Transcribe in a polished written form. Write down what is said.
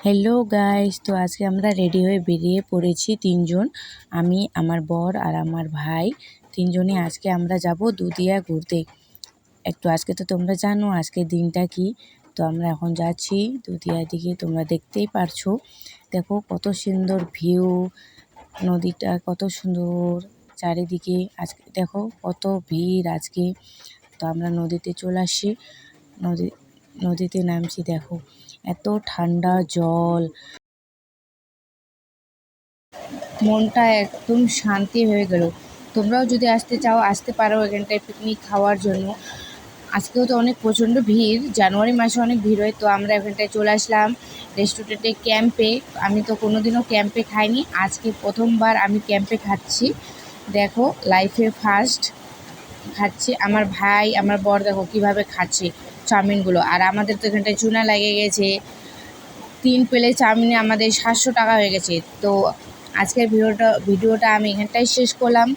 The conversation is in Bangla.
হ্যালো গাইস, তো আজকে আমরা রেডি হয়ে বেরিয়ে পড়েছি তিনজন। আমি, আমার বর আর আমার ভাই তিনজনে আজকে আমরা যাব দুধিয়া ঘুরতে। একটু আজকে তো তোমরা জানো আজকের দিনটা কি, তো আমরা এখন যাচ্ছি দুধিয়ার দিকে। তোমরা দেখতেই পারছো, দেখো কত সুন্দর ভিউ, নদীটা কত সুন্দর চারিদিকে। আজকে দেখো কত ভিড় আজকে। তো আমরা নদীতে চলে আসছি, নদীতে নামছি। দেখো এত ঠান্ডা জল, মনটা একদম শান্তি হয়ে গেল। তোমরাও যদি আসতে চাও আসতে পারো এখানটায় পিকনিক খাওয়ার জন্য। আজকেও তো অনেক প্রচণ্ড ভিড়, জানুয়ারি মাসে অনেক ভিড় হয়। তো আমরা এখানটায় চলে আসলাম রেস্টুরেন্টে, ক্যাম্পে। আমি তো কোনোদিনও ক্যাম্পে খাইনি, আজকে প্রথমবার আমি ক্যাম্পে খাচ্ছি। দেখো লাইফে ফার্স্ট খাচ্ছি। আমার ভাই আমার বর দেখো কীভাবে খাচ্ছে চাউমিনগুলো। আর আমাদের তো এখানটায় চুনা লেগে গেছে, 3 প্লেট চাউমিনে আমাদের 700 টাকা হয়ে গেছে। তো আজকের ভিডিওটা আমি এখানটাই শেষ করলাম।